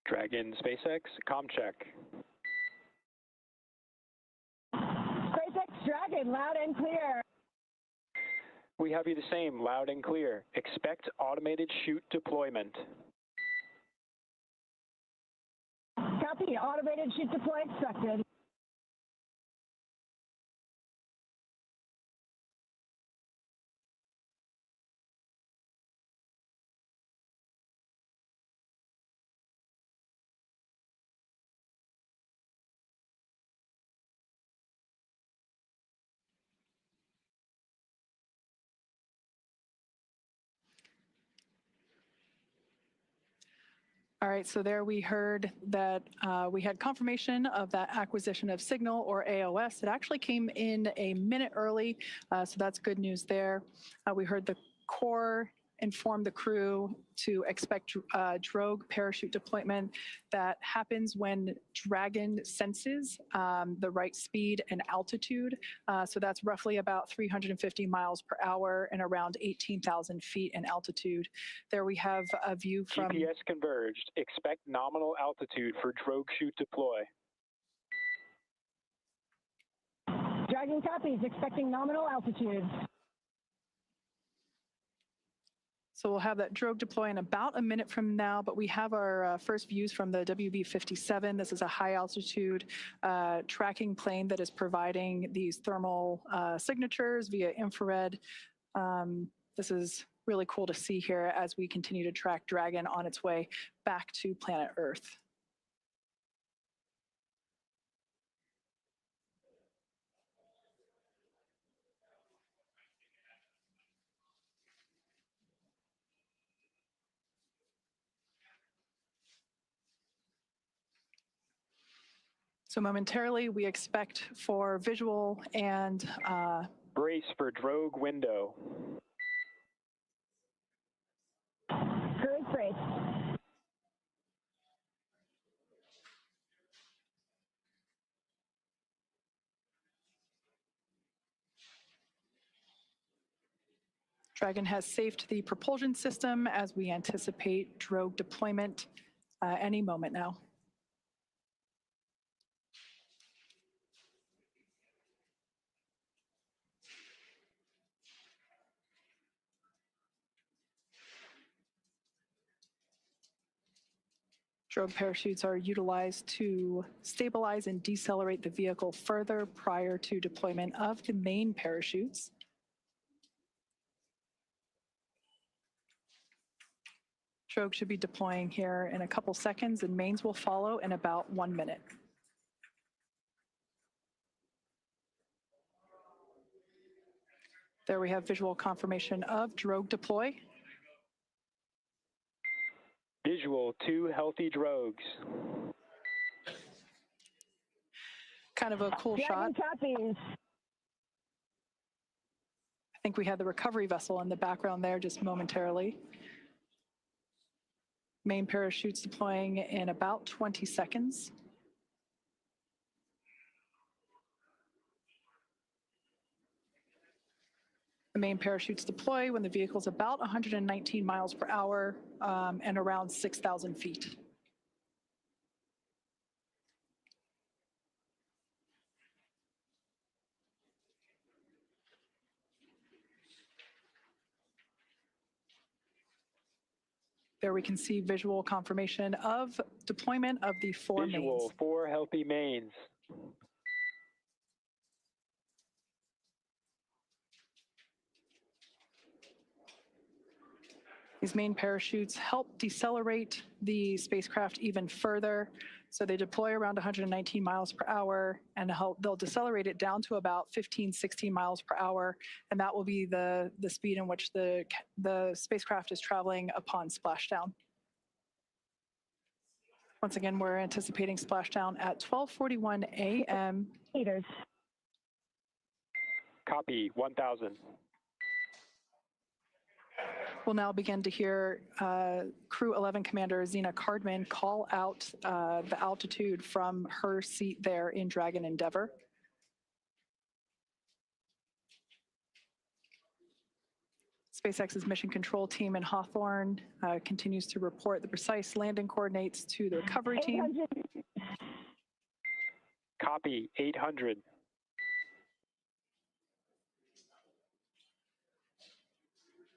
Dragon SpaceX, comm check. SpaceX Dragon, loud and clear. We have you the same, loud and clear. Expect automated chute deployment. Copy, automated chute deploy expected. All right, so there we heard that we had confirmation of that acquisition of signal, or AOS. It actually came in a minute early, so that's good news there. We heard the core inform the crew to expect drogue parachute deployment that happens when Dragon senses the right speed and altitude. So that's roughly about 350 miles per hour and around 18,000 feet in altitude. There we have a view from... GPS converged. Expect nominal altitude for drogue chute deploy. Dragon copies, expecting nominal altitude. So we'll have that drogue deploy in about a minute from now, but we have our first views from the WB-57. This is a high altitude tracking plane that is providing these thermal signatures via infrared. This is really cool to see here as we continue to track Dragon on its way back to planet Earth. So momentarily, we expect for visual and... Brace for drogue window. Drogue brace. Dragon has safed the propulsion system as we anticipate drogue deployment any moment now. Drogue parachutes are utilized to stabilize and decelerate the vehicle further prior to deployment of the main parachutes. Drogue should be deploying here in a couple seconds, and mains will follow in about 1 minute. There we have visual confirmation of drogue deploy. Visual, 2 healthy drogues. Kind of a cool Dragon shot. copies. I think we had the recovery vessel in the background there just momentarily. Main parachutes deploying in about 20 seconds. The main parachutes deploy when the vehicle is about 119 miles per hour and around 6,000 feet. There we can see visual confirmation of deployment of the 4 mains. Visual, 4 healthy mains. These main parachutes help decelerate the spacecraft even further. So they deploy around 119 miles per hour, and they'll decelerate it down to about 15, 16 miles per hour. And that will be the speed in which the spacecraft is traveling upon splashdown. Once again, we're anticipating splashdown at 12:41 a.m. Meters. Copy, 1,000. We'll now begin to hear Crew-11 Commander Zena Cardman call out the altitude from her seat there in Dragon Endeavour. SpaceX's mission control team in Hawthorne continues to report the precise landing coordinates to the recovery team. 800. Copy, 800.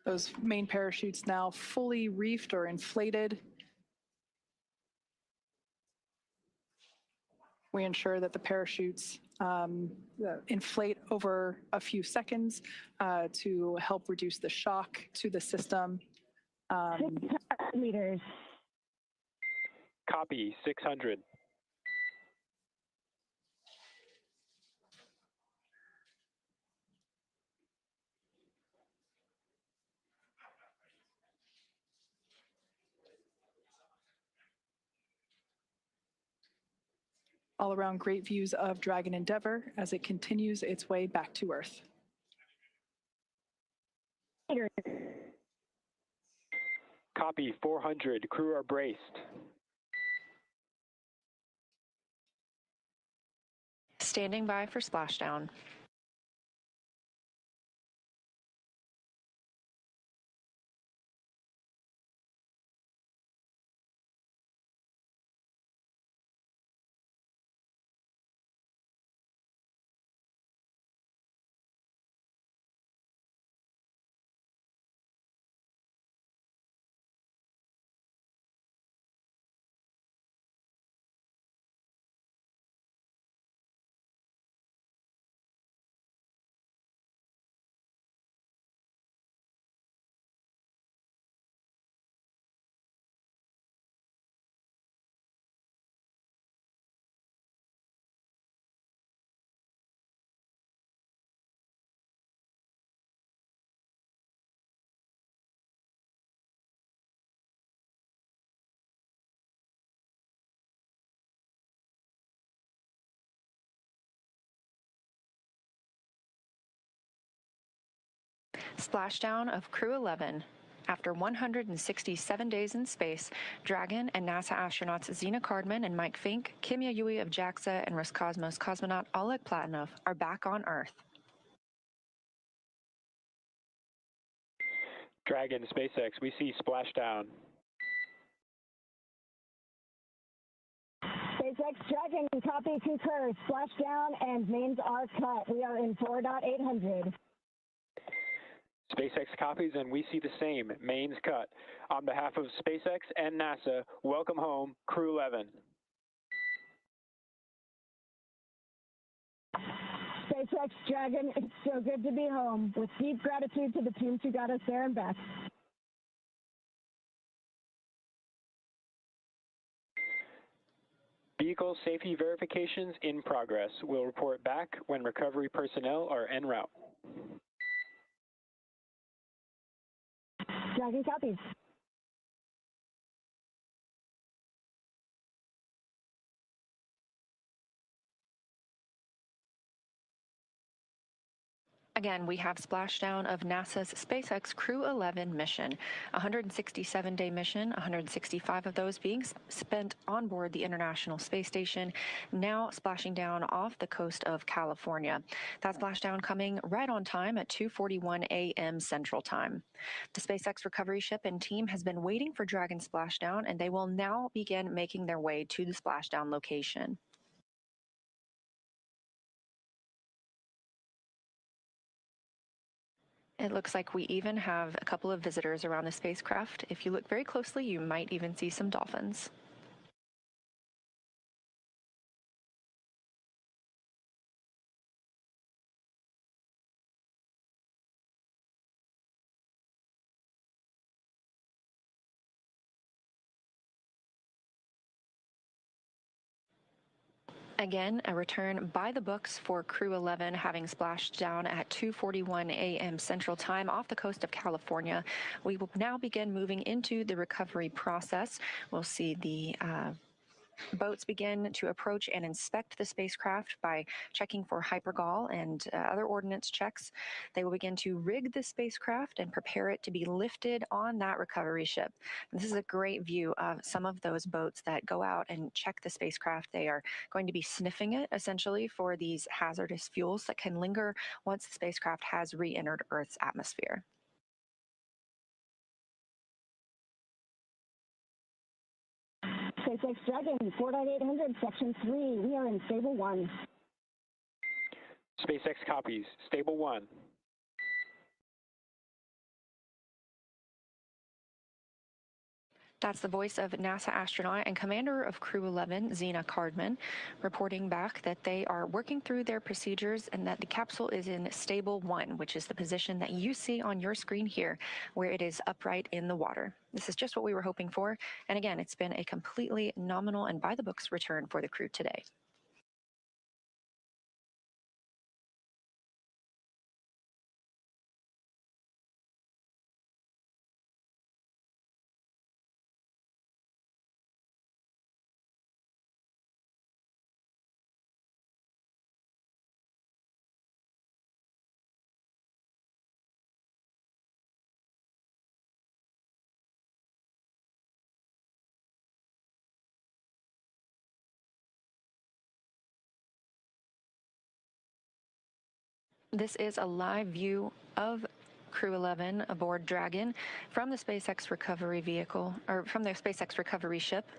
Those main parachutes now fully reefed or inflated. We ensure that the parachutes inflate over a few seconds to help reduce the shock to the system. 600 meters. Copy, 600. All around great views of Dragon Endeavour as it continues its way back to Earth. Copy, 400. Crew are braced. Standing by for splashdown. Splashdown of Crew-11. After 167 days in space, Dragon and NASA astronauts Zena Cardman and Mike Fincke, Kimiya Yui of JAXA, and Roscosmos cosmonaut Oleg Platonov are back on Earth. Dragon, SpaceX, we see splashdown. SpaceX Dragon, copy, concur. Splashdown and mains are cut. We are in 4.800. SpaceX copies and we see the same. Mains cut. On behalf of SpaceX and NASA, welcome home, Crew-11. SpaceX Dragon, it's so good to be home. With deep gratitude to the teams who got us there and back. Vehicle safety verifications in progress. We'll report back when recovery personnel are en route. Dragon copies. Again, we have splashdown of NASA's SpaceX Crew-11 mission, a 167-day mission, 165 of those being spent on board the International Space Station, now splashing down off the coast of California. That splashdown coming right on time at 2:41 a.m. Central Time. The SpaceX recovery ship and team has been waiting for Dragon splashdown, and they will now begin making their way to the splashdown location. It looks like we even have a couple of visitors around the spacecraft. If you look very closely, you might even see some dolphins. Again, a return by the books for Crew-11, having splashed down at 2:41 a.m. Central Time off the coast of California. We will now begin moving into the recovery process. We'll see the boats begin to approach and inspect the spacecraft by checking for hypergol and other ordnance checks. They will begin to rig the spacecraft and prepare it to be lifted on that recovery ship. This is a great view of some of those boats that go out and check the spacecraft. They are going to be sniffing it essentially for these hazardous fuels that can linger once the spacecraft has re-entered Earth's atmosphere. SpaceX Dragon 4.800, Section 3. We are in Stable 1. SpaceX copies. Stable 1. That's the voice of NASA astronaut and commander of Crew-11, Zena Cardman, reporting back that they are working through their procedures and that the capsule is in Stable 1, which is the position that you see on your screen here, where it is upright in the water. This is just what we were hoping for. And again, it's been a completely nominal and by-the-books return for the crew today. This is a live view of Crew-11 aboard Dragon from the SpaceX recovery vehicle, or from the SpaceX recovery ship.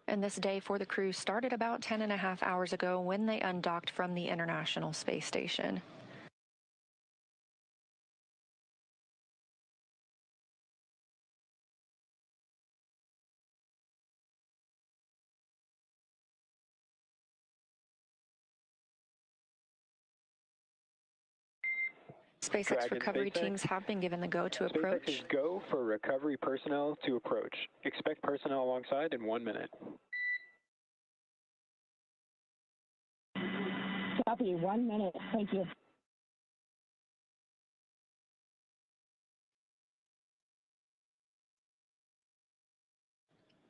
And this day for the crew started about 10.5 hours ago when they undocked from the International Space Station. SpaceX recovery teams have been given the go to approach. SpaceX is go for recovery personnel to approach. Expect personnel alongside in 1 minute. Copy, 1 minute. Thank you.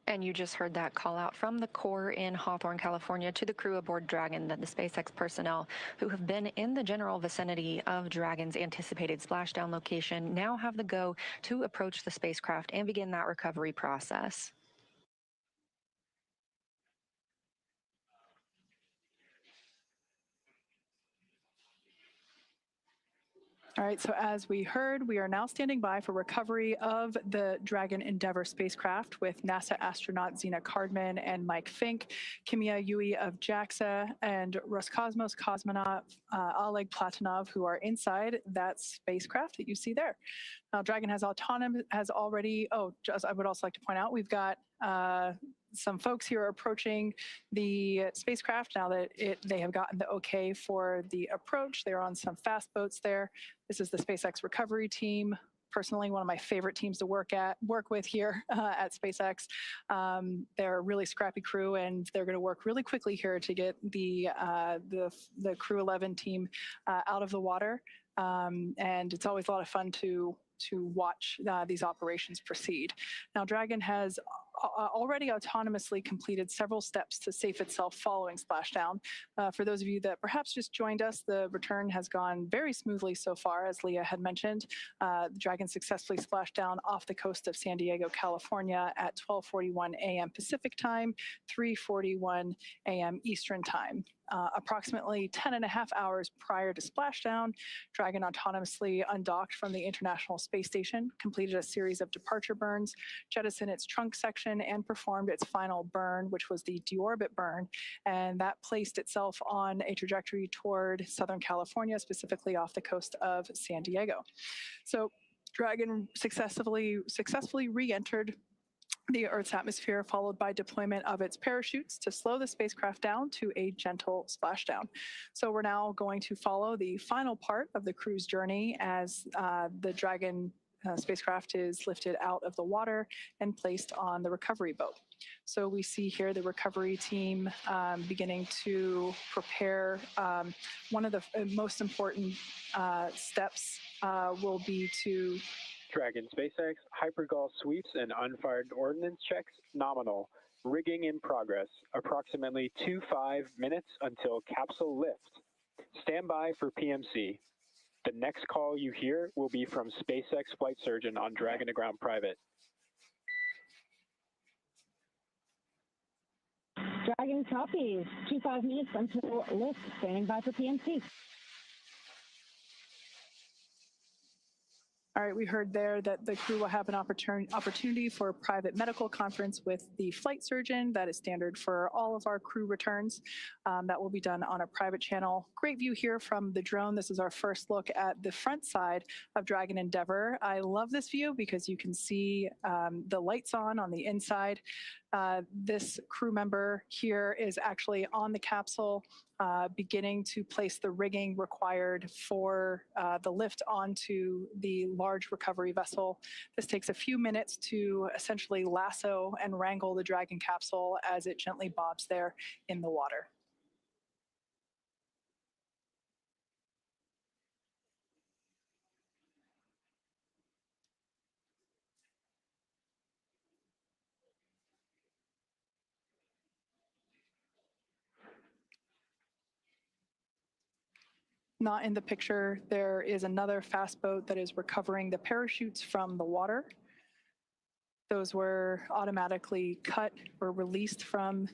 And you just heard that call out from the Corps in Hawthorne, California, to the crew aboard Dragon, that the SpaceX personnel who have been in the general vicinity of Dragon's anticipated splashdown location now have the go to approach the spacecraft and begin that recovery process. All right, so as we heard, we are now standing by for recovery of the Dragon Endeavour spacecraft with NASA astronaut Zena Cardman and Mike Fincke, Kimiya Yui of JAXA, and Roscosmos cosmonaut Oleg Platonov, who are inside that spacecraft that you see there. Now, Dragon has already, I would also like to point out, we've got some folks here approaching the spacecraft now that they have gotten the okay for the approach. They're on some fast boats there. This is the SpaceX recovery team. Personally, one of my favorite teams to work with here at SpaceX. They're a really scrappy crew, and they're going to work really quickly here to get the Crew-11 team out of the water. And it's always a lot of fun to watch these operations proceed. Now, Dragon has already autonomously completed several steps to safe itself following splashdown. For those of you that perhaps just joined us, the return has gone very smoothly so far, as Leah had mentioned. The Dragon successfully splashed down off the coast of San Diego, California at 12:41 a.m. Pacific time, 3:41 a.m. Eastern time. Approximately 10.5 hours prior to splashdown, Dragon autonomously undocked from the International Space Station, completed a series of departure burns, jettisoned its trunk section, and performed its final burn, which was the deorbit burn, and that placed itself on a trajectory toward Southern California, specifically off the coast of San Diego. So Dragon successfully re-entered the Earth's atmosphere, followed by deployment of its parachutes to slow the spacecraft down to a gentle splashdown. So we're now going to follow the final part of the crew's journey as the Dragon spacecraft is lifted out of the water and placed on the recovery boat. So we see here the recovery team beginning to prepare. One of the most important steps will be to Dragon SpaceX, hypergol sweeps and unfired ordnance checks, nominal. Rigging in progress, approximately 25 minutes until capsule lift. Stand by for PMC. The next call you hear will be from SpaceX flight surgeon on Dragon to ground private. Dragon copies. 25 minutes until lift. Standing by for PNC. All right, we heard there that the crew will have an opportunity for a private medical conference with the flight surgeon. That is standard for all of our crew returns. That will be done on a private channel. Great view here from the drone. This is our first look at the front side of Dragon Endeavour. I love this view because you can see the lights on the inside. This crew member here is actually on the capsule, beginning to place the rigging required for the lift onto the large recovery vessel. This takes a few minutes to essentially lasso and wrangle the Dragon capsule as it gently bobs there in the water. Not in the picture, there is another fast boat that is recovering the parachutes from the water. Those were automatically cut or released from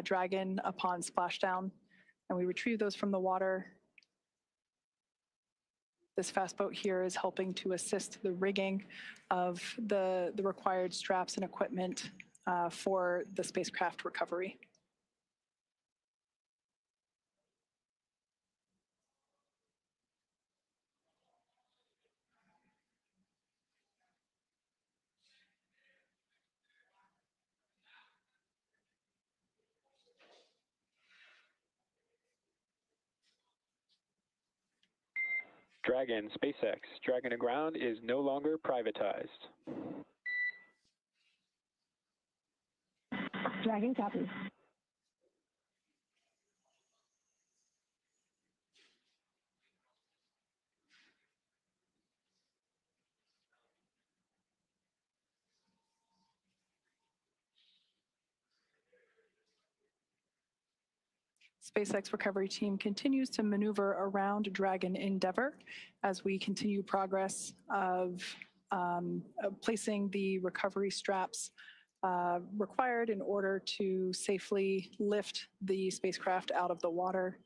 Dragon upon splashdown, and we retrieved those from the water. This fast boat here is helping to assist the rigging of the required straps and equipment for the spacecraft recovery. Dragon, SpaceX, Dragon to ground is no longer privatized. Dragon copies. SpaceX recovery team continues to maneuver around Dragon Endeavour as we continue progress of placing the recovery straps required in order to safely lift the spacecraft out of the water.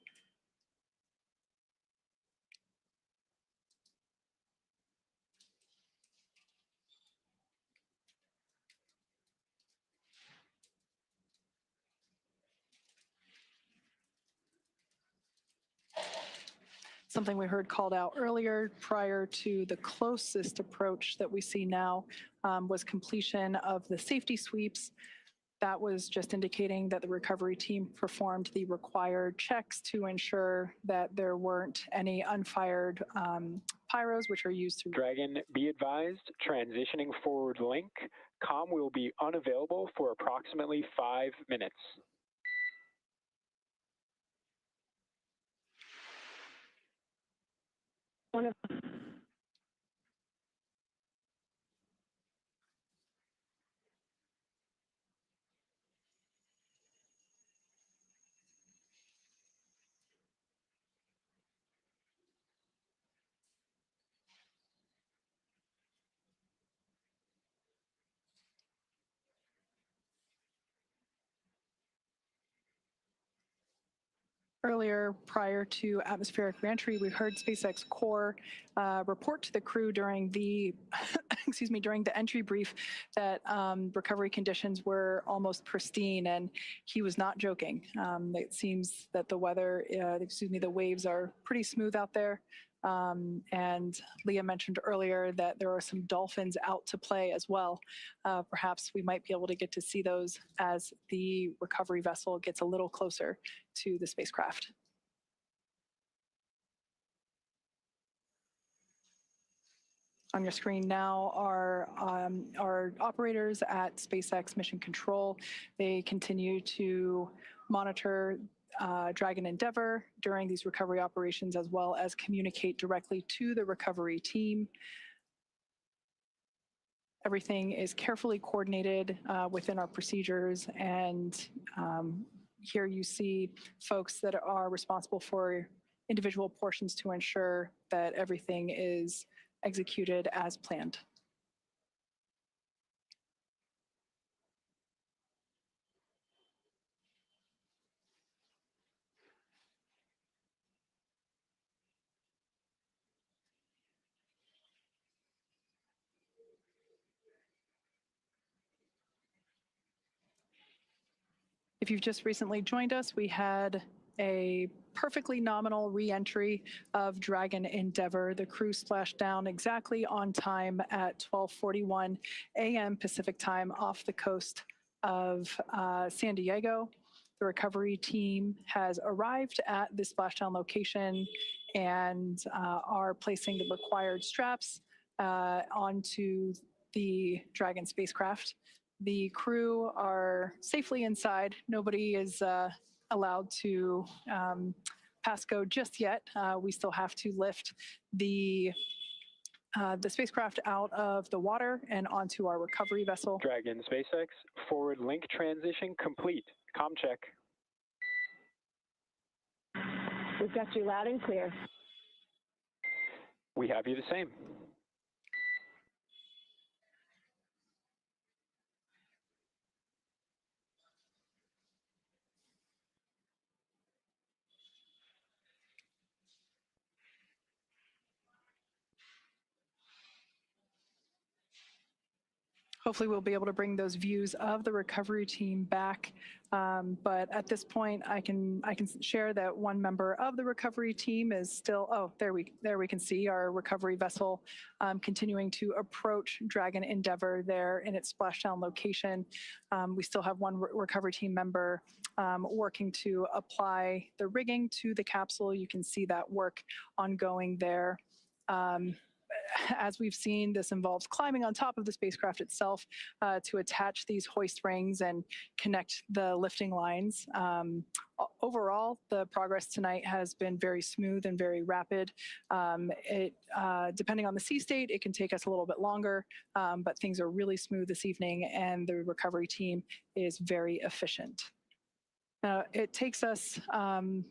Something we heard called out earlier prior to the closest approach that we see now was completion of the safety sweeps. That was just indicating that the recovery team performed the required checks to ensure that there weren't any unfired pyros, which are used to... Dragon, be advised, transitioning forward link. Comm will be unavailable for approximately 5 minutes. Earlier, prior to atmospheric reentry, we heard SpaceX Core report to the crew during the, during the entry brief that recovery conditions were almost pristine, and he was not joking. It seems that the weather, the waves are pretty smooth out there. And Leah mentioned earlier that there are some dolphins out to play as well. Perhaps we might be able to get to see those as the recovery vessel gets a little closer to the spacecraft. On your screen now are our operators at SpaceX Mission Control. They continue to monitor Dragon Endeavour during these recovery operations, as well as communicate directly to the recovery team. Everything is carefully coordinated within our procedures, and here you see folks that are responsible for individual portions to ensure that everything is executed as planned. If you've just recently joined us, we had a perfectly nominal re-entry of Dragon Endeavour. The crew splashed down exactly on time at 12:41 a.m. Pacific time off the coast of San Diego. The recovery team has arrived at the splashdown location and are placing the required straps onto the Dragon spacecraft. The crew are safely inside. Nobody is allowed to pass go just yet. We still have to lift the spacecraft out of the water and onto our recovery vessel. Dragon SpaceX, forward link transition complete. Com check. We've got you loud and clear. We have you the same. Hopefully we'll be able to bring those views of the recovery team back. But at this point, I can share that one member of the recovery team is still, oh, there we can see our recovery vessel continuing to approach Dragon Endeavour there in its splashdown location. We still have one recovery team member working to apply the rigging to the capsule. You can see that work ongoing there. As we've seen, this involves climbing on top of the spacecraft itself to attach these hoist rings and connect the lifting lines. Overall, the progress tonight has been very smooth and very rapid. Depending on the sea state, it can take us a little bit longer, but things are really smooth this evening, and the recovery team is very efficient. It takes us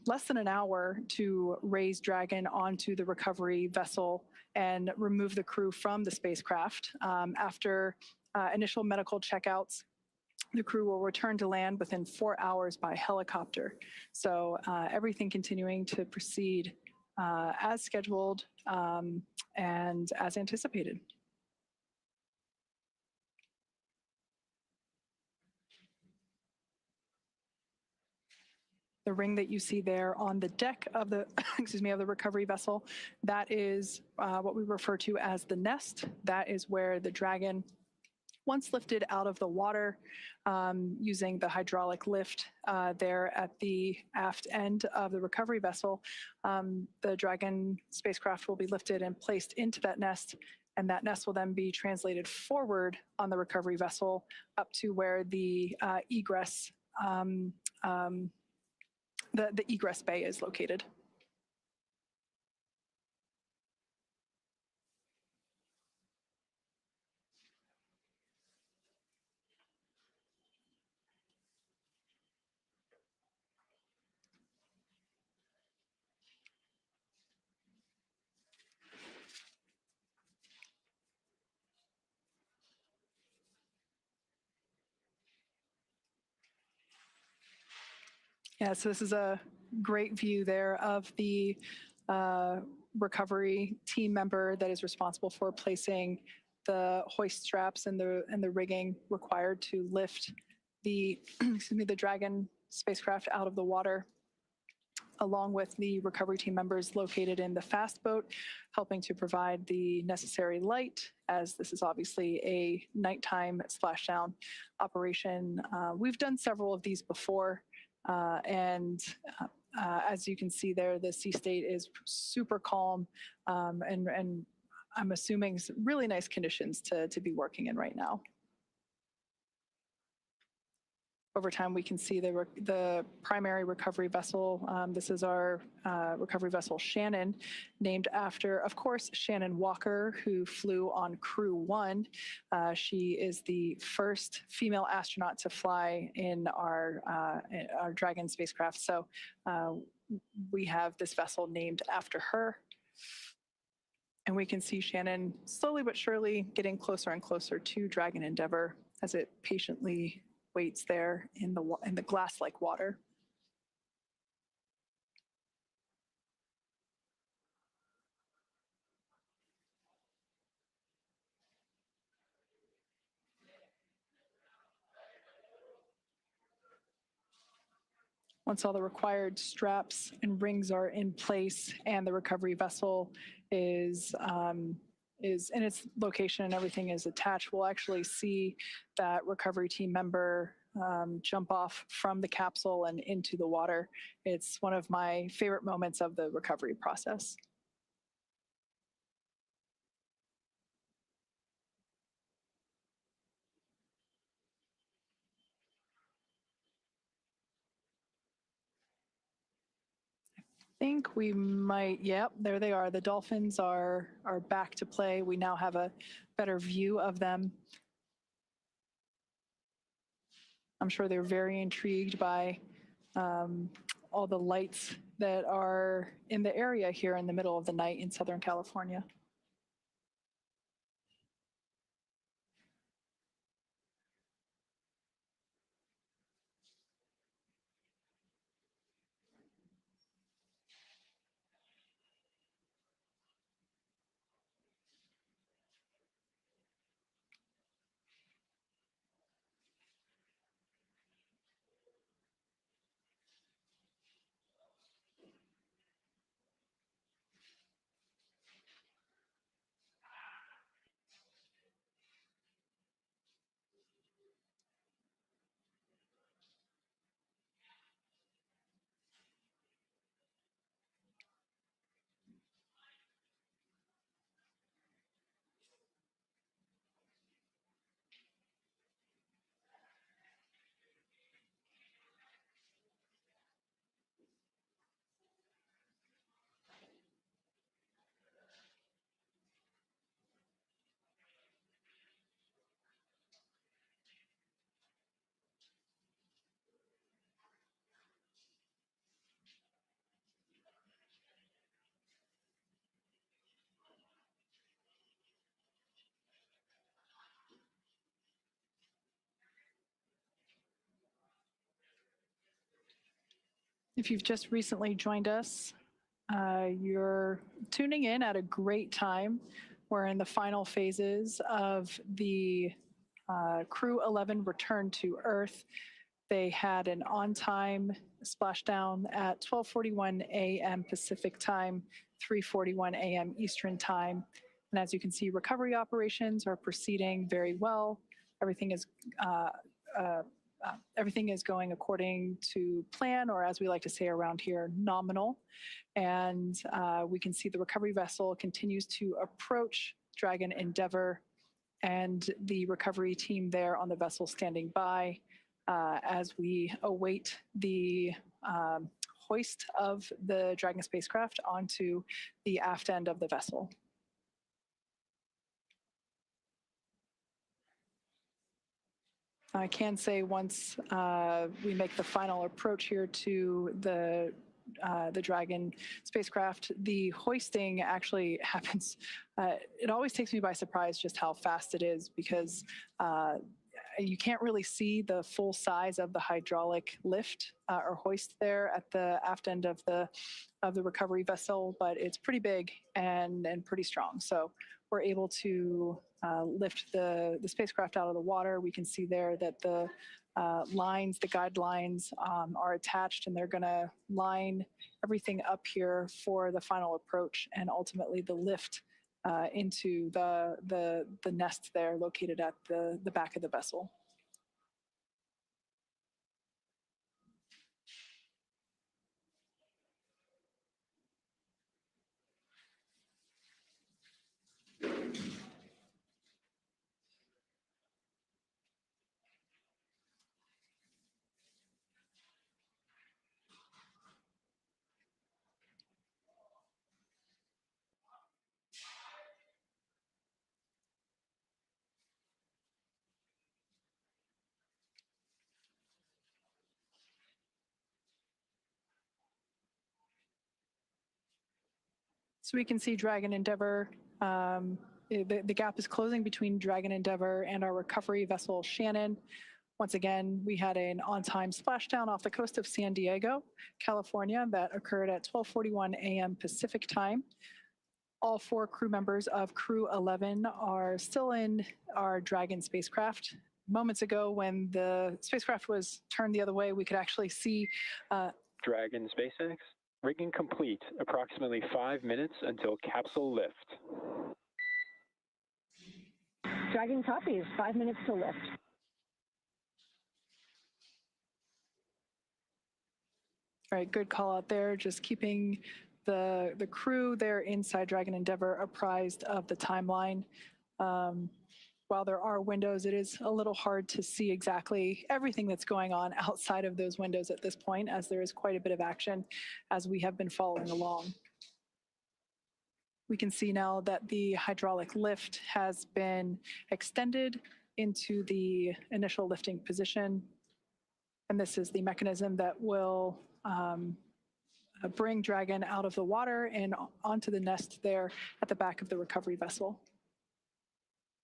less than an hour to raise Dragon onto the recovery vessel and remove the crew from the spacecraft. After initial medical checkouts, the crew will return to land within 4 hours by helicopter. So everything continuing to proceed as scheduled and as anticipated. The ring that you see there on the deck of the, excuse me, of the recovery vessel, that is what we refer to as the nest. That is where the Dragon, once lifted out of the water using the hydraulic lift there at the aft end of the recovery vessel, the Dragon spacecraft will be lifted and placed into that nest, and that nest will then be translated forward on the recovery vessel up to where the egress the egress bay is located. Yeah, so this is a great view there of the recovery team member that is responsible for placing the hoist straps and the rigging required to lift the the Dragon spacecraft out of the water, along with the recovery team members located in the fast boat, helping to provide the necessary light, as this is obviously a nighttime splashdown operation. We've done several of these before. As you can see there, the sea state is super calm, and I'm assuming really nice conditions to be working in right now. Over time, we can see the primary recovery vessel. This is our recovery vessel Shannon, named after, of course, Shannon Walker, who flew on Crew-11. She is the first female astronaut to fly in our Dragon spacecraft. So we have this vessel named after her. And we can see Shannon slowly but surely getting closer and closer to Dragon Endeavour as it patiently waits there in the glass-like water. Once all the required straps and rings are in place and the recovery vessel is in its location and everything is attached, we'll actually see that recovery team member jump off from the capsule and into the water. It's one of my favorite moments of the recovery process. Think we might, yep, there they are. The dolphins are back to play. We now have a better view of them. I'm sure they're very intrigued by all the lights that are in the area here in the middle of the night in Southern California. If you've just recently joined us, you're tuning in at a great time. We're in the final phases of the Crew-11 return to Earth. They had an on-time splashdown at 12:41 a.m. Pacific time, 3:41 a.m. Eastern time. And as you can see, recovery operations are proceeding very well. Everything is going according to plan, or as we like to say around here, nominal. And we can see the recovery vessel continues to approach Dragon Endeavour and the recovery team there on the vessel standing by as we await the hoist of the Dragon spacecraft onto the aft end of the vessel. I can say once we make the final approach here to the Dragon spacecraft, the hoisting actually happens. It always takes me by surprise just how fast it is, because you can't really see the full size of the hydraulic lift or hoist there at the aft end of the recovery vessel, but it's pretty big and pretty strong. So we're able to lift the spacecraft out of the water. We can see there that the lines, the guidelines are attached, and they're going to line everything up here for the final approach and ultimately the lift into the nest there located at the back of the vessel. So we can see Dragon Endeavour. The gap is closing between Dragon Endeavour and our recovery vessel Shannon. Once again, we had an on-time splashdown off the coast of San Diego, California, that occurred at 12:41 a.m. Pacific time. All 4 crew members of Crew-11 are still in our Dragon spacecraft. moments ago when the spacecraft was turned the other way, we could actually see Dragon SpaceX, rigging complete, approximately 5 minutes until capsule lift. Dragon copies, 5 minutes to lift. All right, good call out there. Just keeping the crew there inside Dragon Endeavour apprised of the timeline. While there are windows, it is a little hard to see exactly everything that's going on outside of those windows at this point, as there is quite a bit of action as we have been following along. We can see now that the hydraulic lift has been extended into the initial lifting position. And this is the mechanism that will bring Dragon out of the water and onto the nest there at the back of the recovery vessel.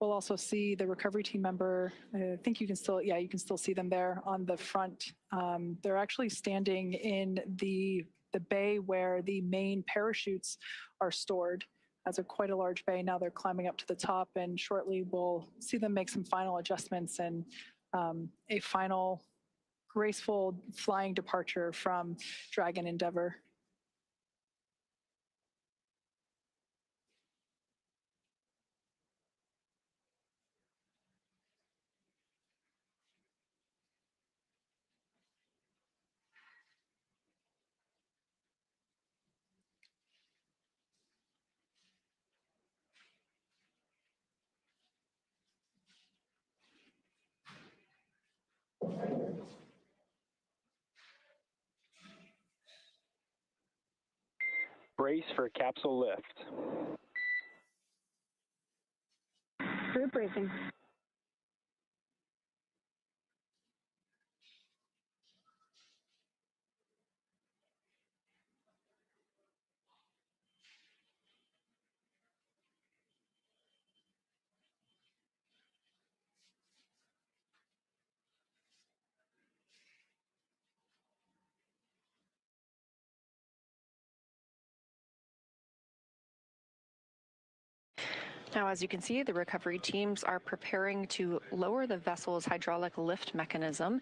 We'll also see the recovery team member. I think you can still, yeah, you can still see them there on the front. They're actually standing in the bay where the main parachutes are stored. That's quite a large bay. Now they're climbing up to the top, and shortly we'll see them make some final adjustments and a final graceful flying departure from Dragon Endeavour. Brace for capsule lift. Group bracing. Now, as you can see, the recovery teams are preparing to lower the vessel's hydraulic lift mechanism,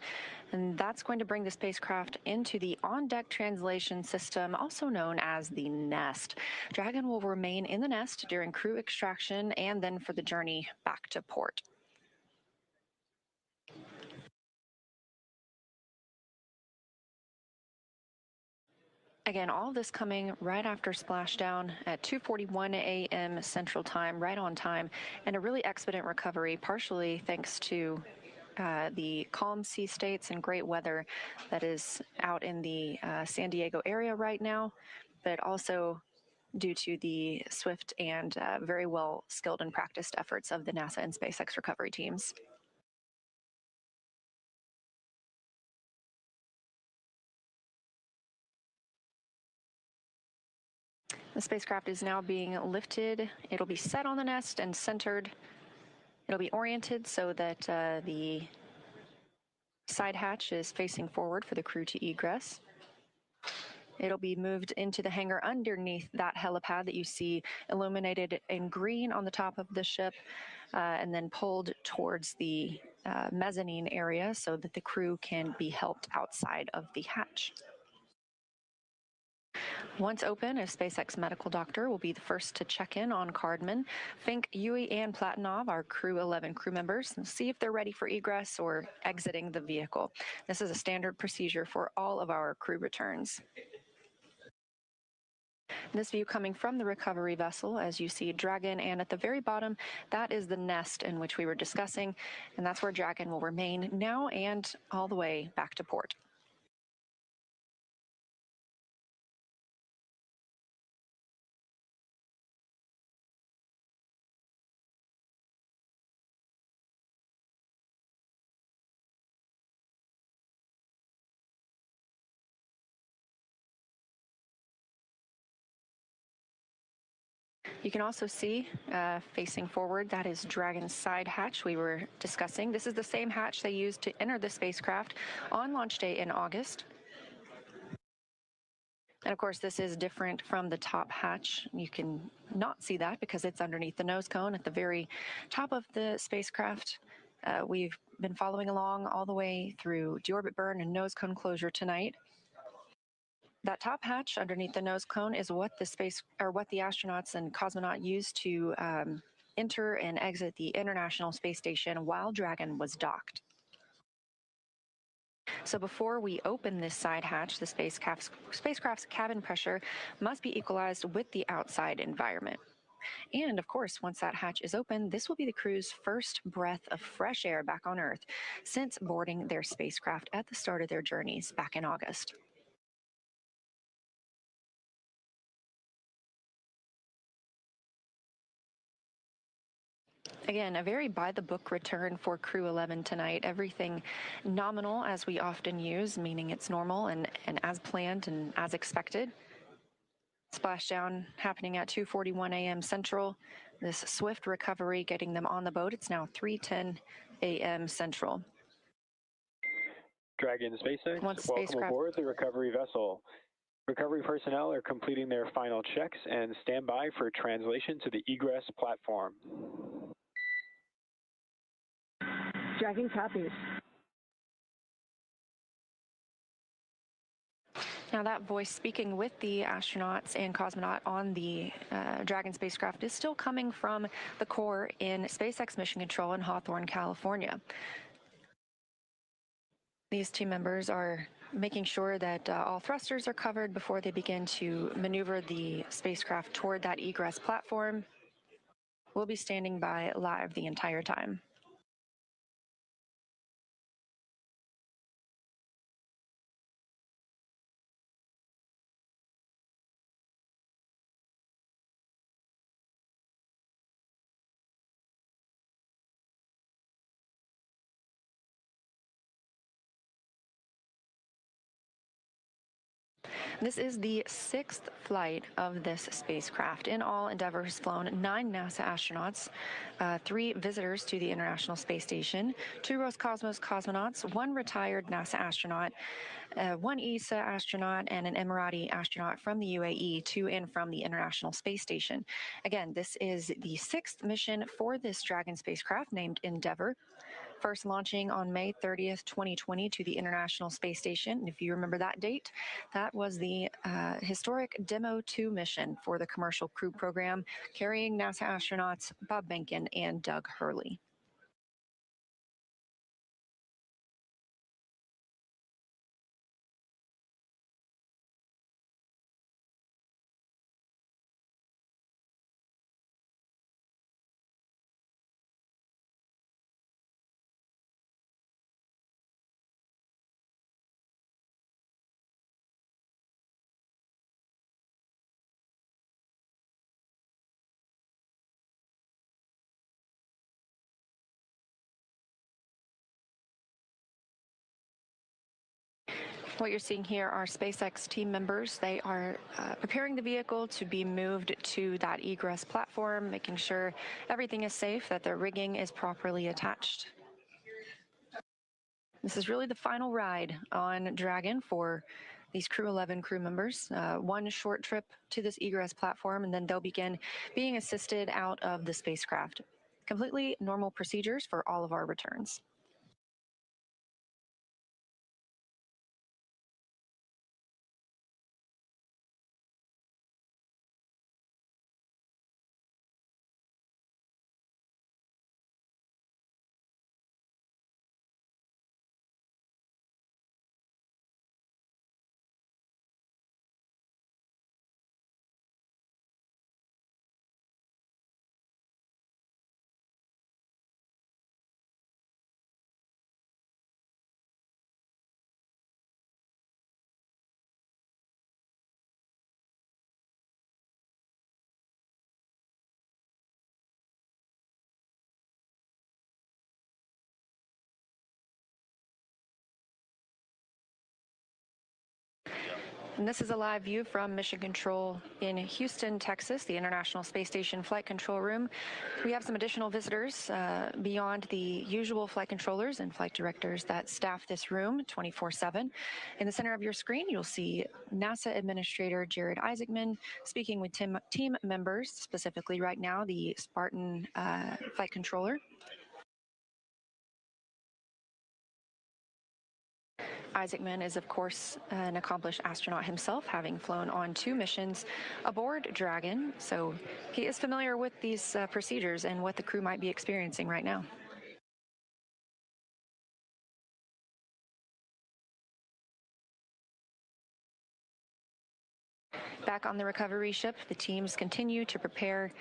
and that's going to bring the spacecraft into the on-deck translation system, also known as the nest. Dragon will remain in the nest during crew extraction and then for the journey back to port. Again, all of this coming right after splashdown at 2:41 a.m. Central Time, right on time, and a really expedient recovery, partially thanks to the calm sea states and great weather that is out in the San Diego area right now, but also due to the swift and very well skilled and practiced efforts of the NASA and SpaceX recovery teams. The spacecraft is now being lifted. It'll be set on the nest and centered. It'll be oriented so that the side hatch is facing forward for the crew to egress. It'll be moved into the hangar underneath that helipad that you see illuminated in green on the top of the ship, and then pulled towards the mezzanine area so that the crew can be helped outside of the hatch. Once open, a SpaceX medical doctor will be the first to check in on Cardman. Fincke, Yui, and Platonov, our Crew-11 crew members, and see if they're ready for egress or exiting the vehicle. This is a standard procedure for all of our crew returns. This view coming from the recovery vessel, as you see Dragon, and at the very bottom, that is the nest in which we were discussing, and that's where Dragon will remain now and all the way back to port. You can also see, facing forward, that is Dragon's side hatch we were discussing. This is the same hatch they used to enter the spacecraft on launch day in August. And of course, this is different from the top hatch. You can not see that because it's underneath the nose cone at the very top of the spacecraft. We've been following along all the way through deorbit burn and nose cone closure tonight. That top hatch underneath the nose cone is what the astronauts and cosmonaut used to enter and exit the International Space Station while Dragon was docked. So before we open this side hatch, the spacecraft's cabin pressure must be equalized with the outside environment. And of course, once that hatch is open, this will be the crew's first breath of fresh air back on Earth since boarding their spacecraft at the start of their journeys back in August. Again, a very by-the-book return for Crew-11 tonight. Everything nominal, as we often use, meaning it's normal and as planned and as expected. Splashdown happening at 2:41 a.m. Central. This swift recovery getting them on the boat. It's now 3:10 a.m. Central. Dragon SpaceX, welcome aboard the recovery vessel. Recovery personnel are completing their final checks and stand by for translation to the egress platform. Dragon copies. Now that voice speaking with the astronauts and cosmonaut on the Dragon spacecraft is still coming from the core in SpaceX Mission Control in Hawthorne, California. These team members are making sure that all thrusters are covered before they begin to maneuver the spacecraft toward that egress platform. We'll be standing by live the entire time. This is the 6th flight of this spacecraft. In all, Endeavour has flown 9 NASA astronauts, 3 visitors to the International Space Station, 2 Roscosmos cosmonauts, 1 retired NASA astronaut, 1 ESA astronaut, and an Emirati astronaut from the UAE to and from the International Space Station. Again, this is the 6th mission for this Dragon spacecraft named Endeavour. First launching on May 30th, 2020 to the International Space Station. And if you remember that date, that was the historic Demo 2 mission for the Commercial Crew Program, carrying NASA astronauts Bob Behnken and Doug Hurley. What you're seeing here are SpaceX team members. They are preparing the vehicle to be moved to that egress platform, making sure everything is safe, that the rigging is properly attached. This is really the final ride on Dragon for these Crew-11 crew members. One short trip to this egress platform, and then they'll begin being assisted out of the spacecraft. Completely normal procedures for all of our returns. And this is a live view from Mission Control in Houston, Texas, the International Space Station Flight Control Room. We have some additional visitors beyond the usual flight controllers and flight directors that staff this room 24/7. In the center of your screen, you'll see NASA Administrator Jared Isaacman speaking with team members, specifically right now the Spartan flight controller. Isaacman is, of course, an accomplished astronaut himself, having flown on 2 missions aboard Dragon, so he is familiar with these procedures and what the crew might be experiencing right now. Back on the recovery ship, the teams continue to prepare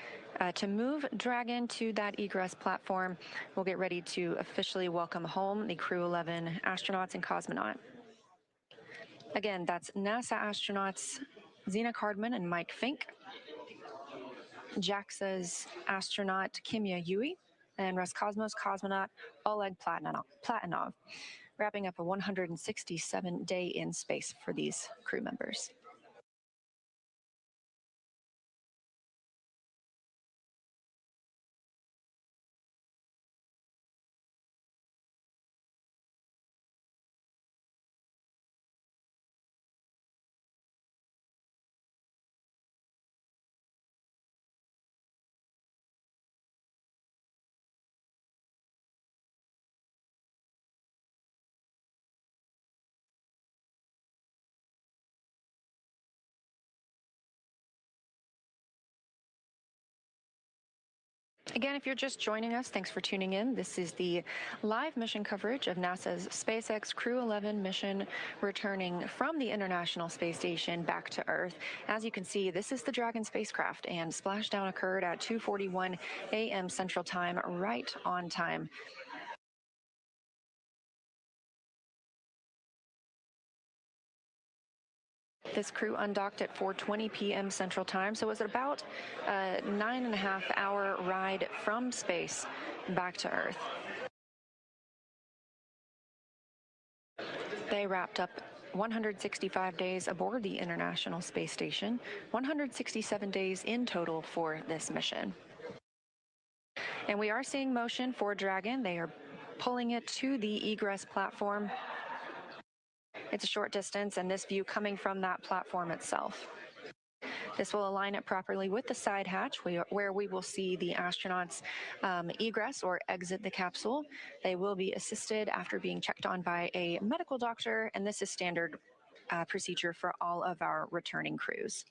to move Dragon to that egress platform. We'll get ready to officially welcome home the Crew-11 astronauts and cosmonaut. Again, that's NASA astronauts Zena Cardman and Mike Fincke, JAXA's astronaut Kimiya Yui, and Roscosmos cosmonaut Oleg Platonov, wrapping up a 167-day in space for these crew members. Again, if you're just joining us, thanks for tuning in. This is the live mission coverage of NASA's SpaceX Crew-11 mission returning from the International Space Station back to Earth. As you can see, this is the Dragon spacecraft, and splashdown occurred at 2:41 a.m. Central Time, right on time. This crew undocked at 4:20 p.m. Central Time, so it was about a 9.5-hour ride from space back to Earth. They wrapped up 165 days aboard the International Space Station, 167 days in total for this mission. And we are seeing motion for Dragon. They are pulling it to the egress platform. It's a short distance, and this view coming from that platform itself. This will align it properly with the side hatch, where we will see the astronauts egress or exit the capsule. They will be assisted after being checked on by a medical doctor, and this is standard procedure for all of our returning crews.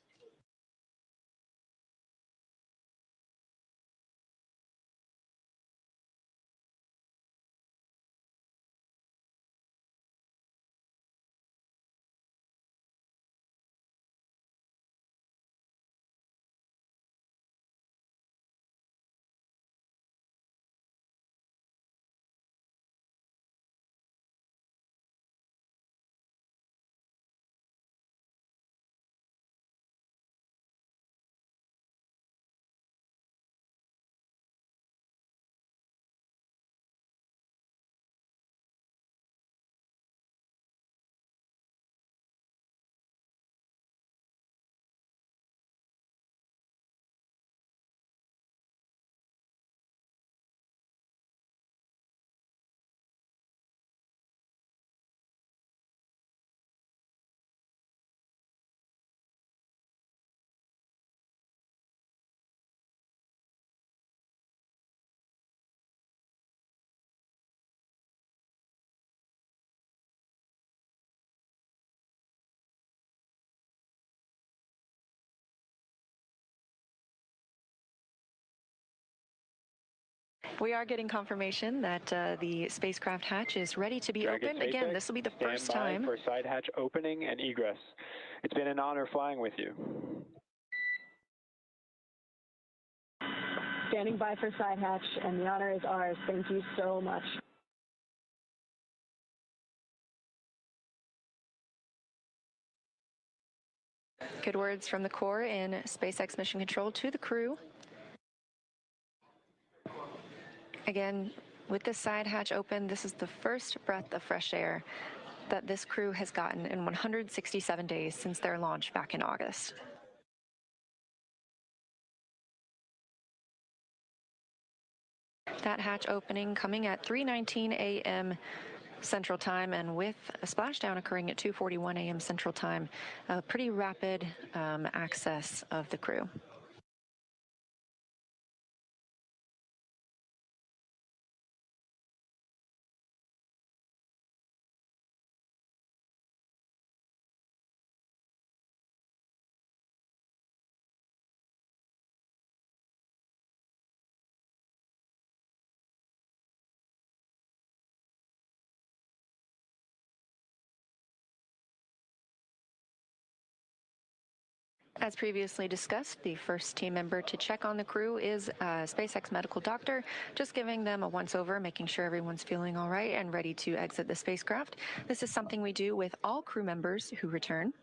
We are getting confirmation that the spacecraft hatch is ready to be opened. Again, this will be the first time. Stand by for side hatch opening and egress. It's been an honor flying with you. Standing by for side hatch, and the honor is ours. Thank you so much. Good words from the Corps in SpaceX Mission Control to the crew. Again, with this side hatch open, this is the first breath of fresh air that this crew has gotten in 167 days since their launch back in August. That hatch opening coming at 3:19 a.m. Central Time, and with a splashdown occurring at 2:41 a.m. Central Time, a pretty rapid access of the crew. As previously discussed, the first team member to check on the crew is a SpaceX medical doctor, just giving them a once-over, making sure everyone's feeling all right and ready to exit the spacecraft. This is something we do with all crew members who return.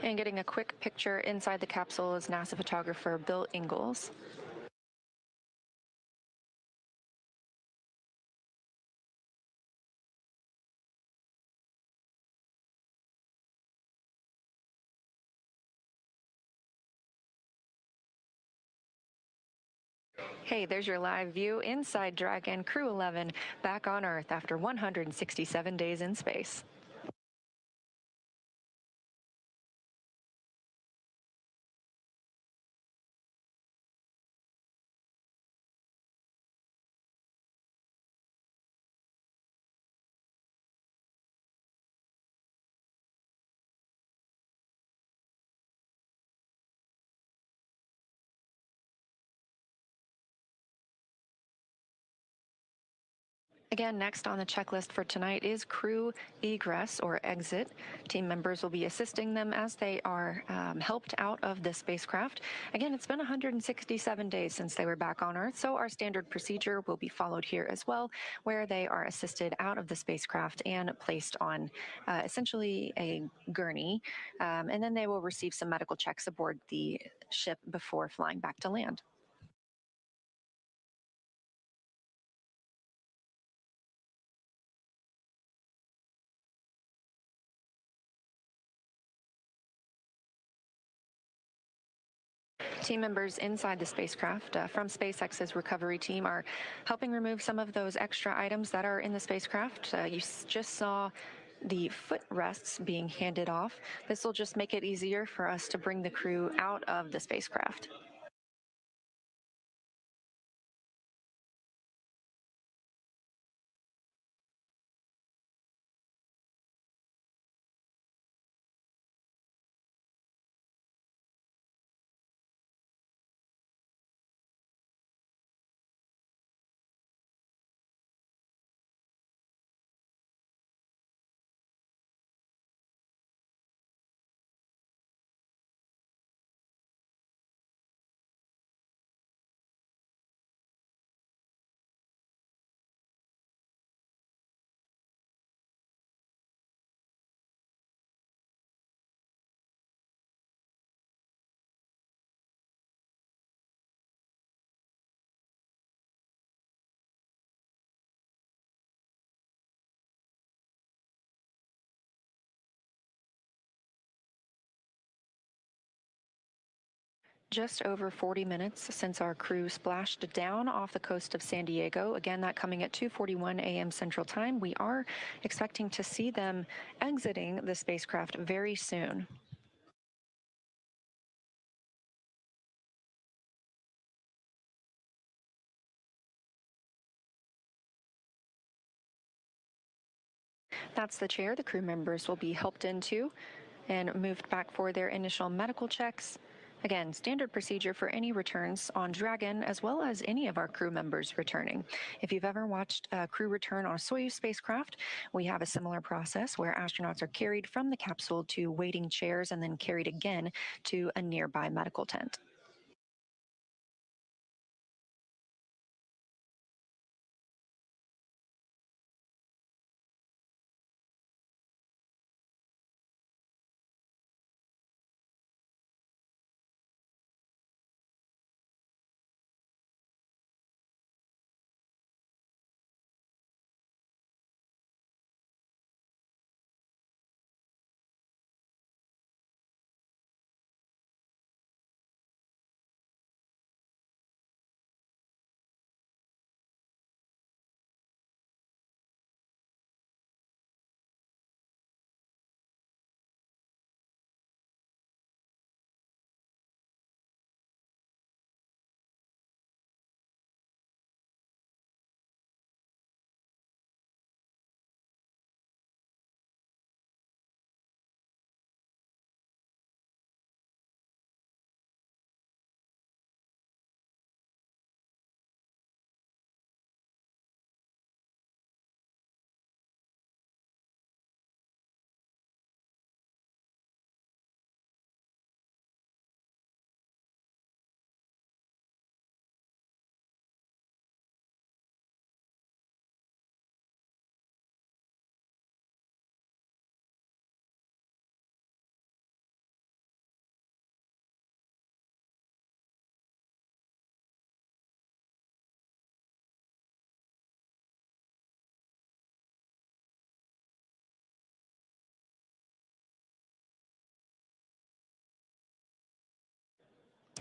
And getting a quick picture inside the capsule is NASA photographer Bill Ingalls. Hey, there's your live view inside Dragon Crew-11 back on Earth after 167 days in space. Again, next on the checklist for tonight is crew egress or exit. Team members will be assisting them as they are helped out of the spacecraft. Again, it's been 167 days since they were back on Earth, so our standard procedure will be followed here as well, where they are assisted out of the spacecraft and placed on essentially a gurney, and then they will receive some medical checks aboard the ship before flying back to land. Team members inside the spacecraft from SpaceX's recovery team are helping remove some of those extra items that are in the spacecraft. You just saw the footrests being handed off. This will just make it easier for us to bring the crew out of the spacecraft. Just over 40 minutes since our crew splashed down off the coast of San Diego. Again, that coming at 2:41 a.m. Central Time. We are expecting to see them exiting the spacecraft very soon. That's the chair the crew members will be helped into and moved back for their initial medical checks. Again, standard procedure for any returns on Dragon, as well as any of our crew members returning. If you've ever watched a crew return on a Soyuz spacecraft, we have a similar process where astronauts are carried from the capsule to waiting chairs and then carried again to a nearby medical tent.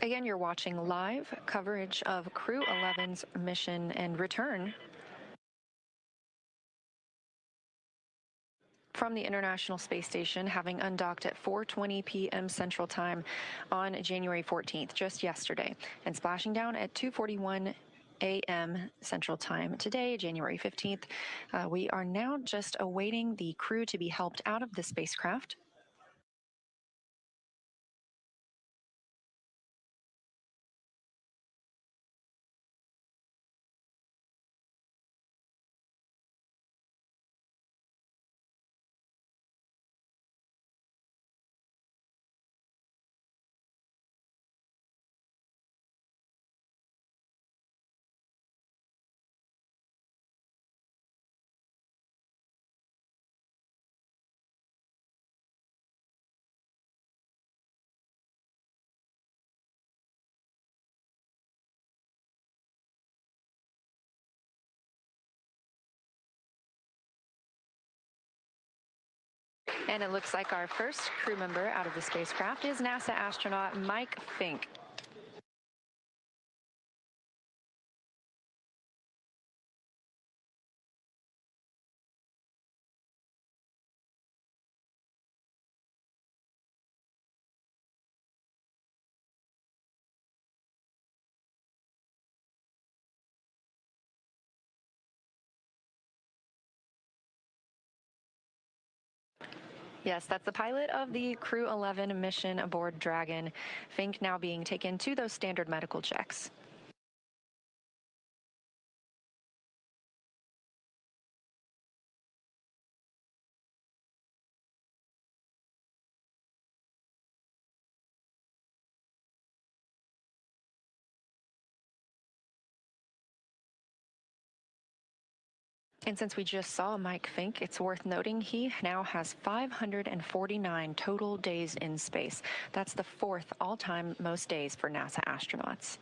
Again, you're watching live coverage of Crew-11's mission and return from the International Space Station, having undocked at 4:20 p.m. Central Time on January 14th, just yesterday, and splashing down at 2:41 a.m. Central Time today, January 15th. We are now just awaiting the crew to be helped out of the spacecraft. And it looks like our first crew member out of the spacecraft is NASA astronaut Mike Fincke. Yes, that's the pilot of the Crew-11 mission aboard Dragon. Fincke now being taken to those standard medical checks. And since we just saw Mike Fincke, it's worth noting he now has 549 total days in space. That's the fourth all-time most days for NASA astronauts.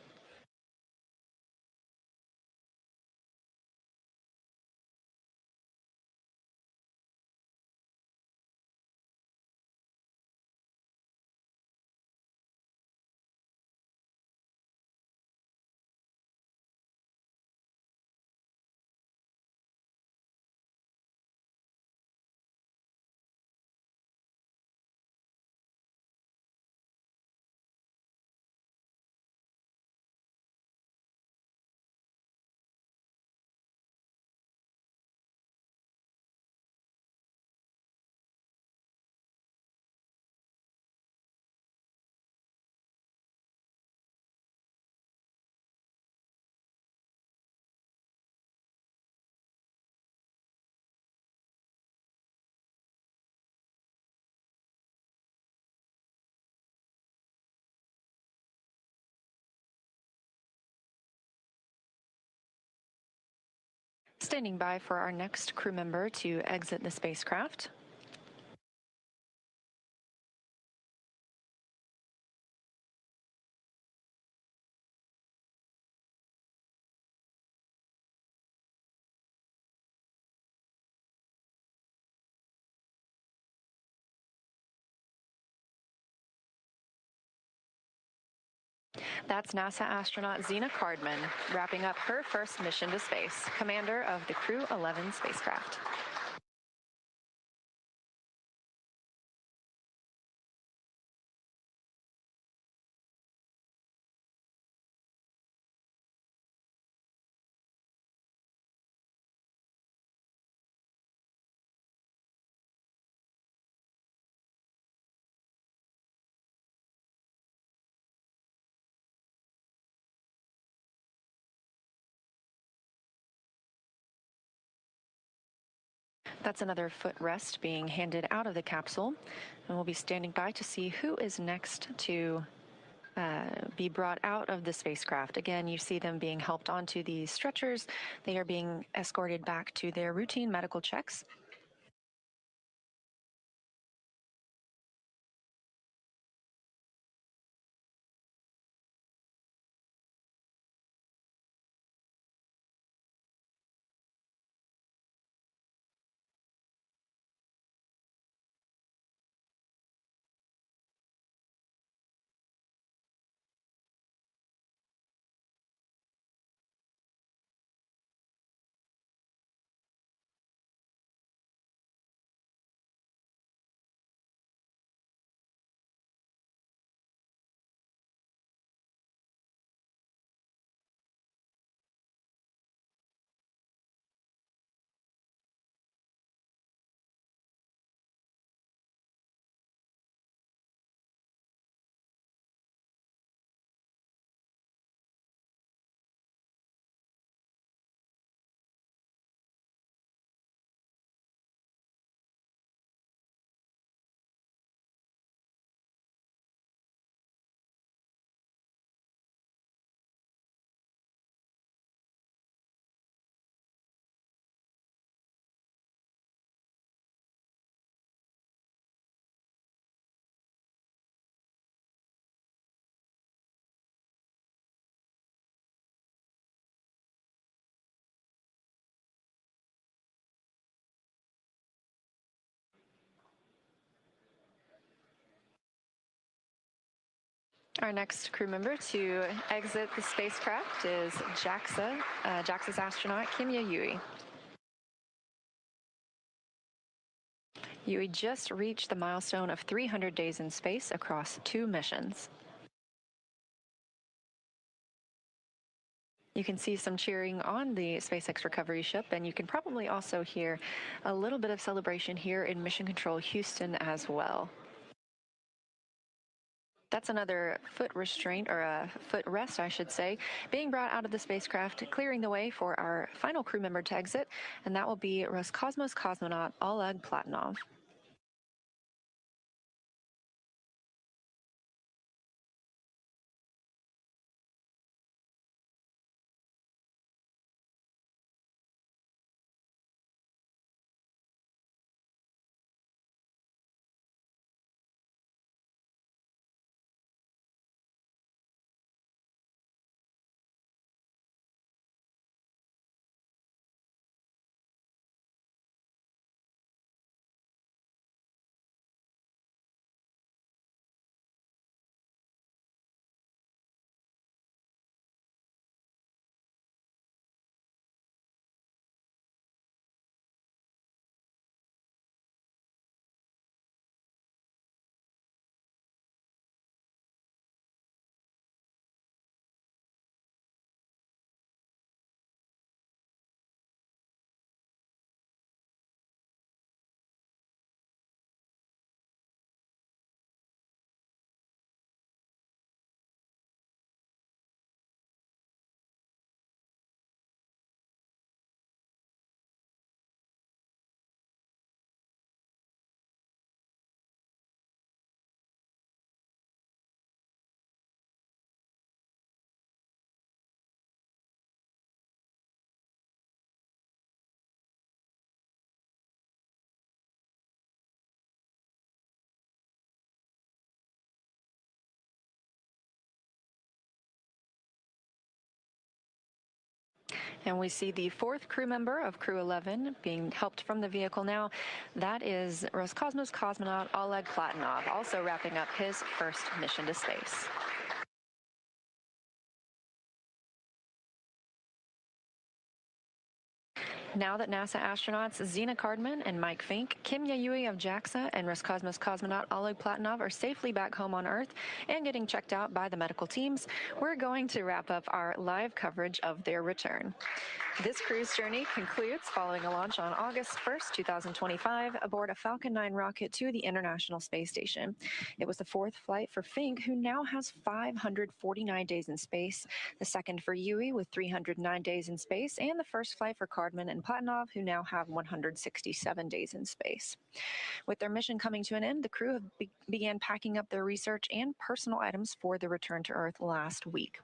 Standing by for our next crew member to exit the spacecraft. That's NASA astronaut Zena Cardman, wrapping up her first mission to space, commander of the Crew-11 spacecraft. That's another footrest being handed out of the capsule, and we'll be standing by to see who is next to be brought out of the spacecraft. Again, you see them being helped onto these stretchers. They are being escorted back to their routine medical checks. Our next crew member to exit the spacecraft is JAXA's astronaut Kimiya Yui. Yui just reached the milestone of 300 days in space across 2 missions. You can see some cheering on the SpaceX recovery ship, and you can probably also hear a little bit of celebration here in Mission Control Houston as well. That's another foot restraint, or a foot rest, I should say, being brought out of the spacecraft, clearing the way for our final crew member to exit, and that will be Roscosmos cosmonaut Oleg Platonov. And we see the 4th crew member of Crew-11 being helped from the vehicle now. That is Roscosmos cosmonaut Oleg Platonov, also wrapping up his first mission to space. Now that NASA astronauts Zena Cardman and Mike Fincke, Kimiya Yui of JAXA, and Roscosmos cosmonaut Oleg Platonov are safely back home on Earth and getting checked out by the medical teams, we're going to wrap up our live coverage of their return. This crew's journey concludes following a launch on August 1st, 2025, aboard a Falcon 9 rocket to the International Space Station. It was the 4th flight for Fincke, who now has 549 days in space, the 2nd for Yui with 309 days in space, and the 1st flight for Cardman and Platonov, who now have 167 days in space. With their mission coming to an end, the crew began packing up their research and personal items for the return to Earth last week.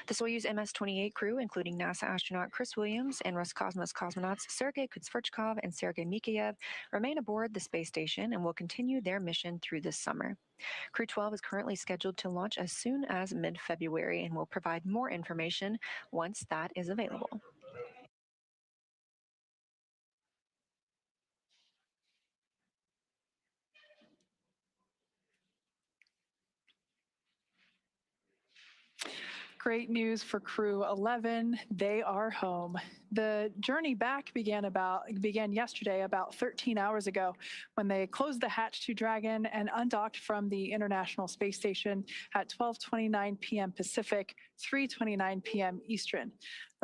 The Soyuz MS-28 crew, including NASA astronaut Chris Williams and Roscosmos cosmonauts Sergei Kutsverchkov and Sergei Mikheyev, remain aboard the space station and will continue their mission through this summer. Crew-12 is currently scheduled to launch as soon as mid-February and will provide more information once that is available. Great news for Crew-11. They are home. The journey back began yesterday, about 13 hours ago, when they closed the hatch to Dragon and undocked from the International Space Station at 12:29 p.m. Pacific, 3:29 p.m. Eastern.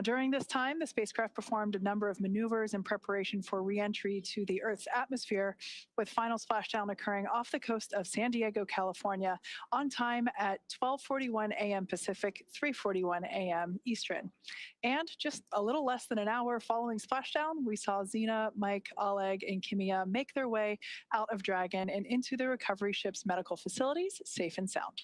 During this time, the spacecraft performed a number of maneuvers in preparation for re-entry to the Earth's atmosphere, with final splashdown occurring off the coast of San Diego, California, on time at 12:41 a.m. Pacific, 3:41 a.m. Eastern. And just a little less than an hour following splashdown, we saw Zena, Mike, Oleg, and Kimiya make their way out of Dragon and into the recovery ship's medical facilities, safe and sound.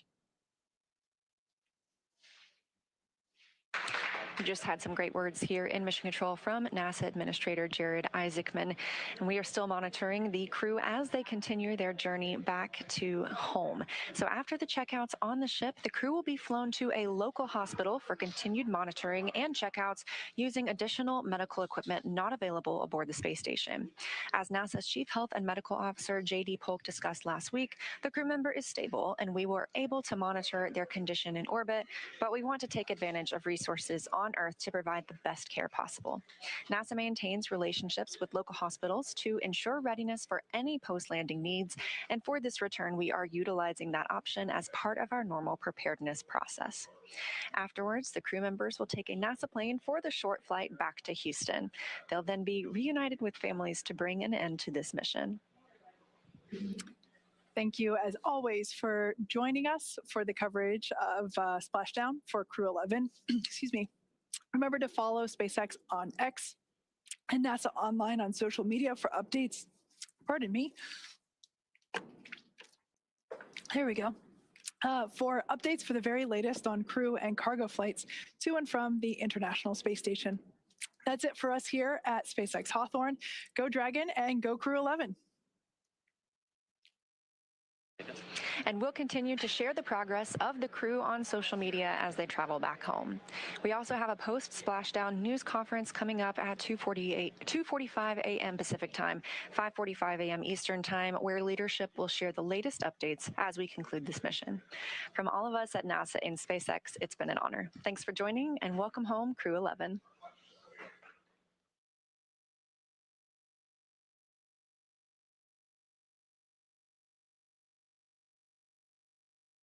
We just had some great words here in Mission Control from NASA Administrator Jared Isaacman, and we are still monitoring the crew as they continue their journey back to home. So after the checkouts on the ship, the crew will be flown to a local hospital for continued monitoring and checkouts using additional medical equipment not available aboard the space station. As NASA's Chief Health and Medical Officer J.D. Polk discussed last week, the crew member is stable and we were able to monitor their condition in orbit, but we want to take advantage of resources on Earth to provide the best care possible. NASA maintains relationships with local hospitals to ensure readiness for any post-landing needs, and for this return, we are utilizing that option as part of our normal preparedness process. Afterwards, the crew members will take a NASA plane for the short flight back to Houston. They'll then be reunited with families to bring an end to this mission. Thank you, as always, for joining us for the coverage of Splashdown for Crew-11. Excuse me. Remember to follow SpaceX on X and NASA Online on social media for updates. Pardon me. Here we go. For updates for the very latest on crew and cargo flights to and from the International Space Station. That's it for us here at SpaceX Hawthorne. Go Dragon and go Crew-11. And we'll continue to share the progress of the crew on social media as they travel back home. We also have a post-Splashdown news conference coming up at 2:45 a.m. Pacific Time, 5:45 a.m. Eastern Time, where leadership will share the latest updates as we conclude this mission. From all of us at NASA and SpaceX, it's been an honor. Thanks for joining, and welcome home, Crew-11.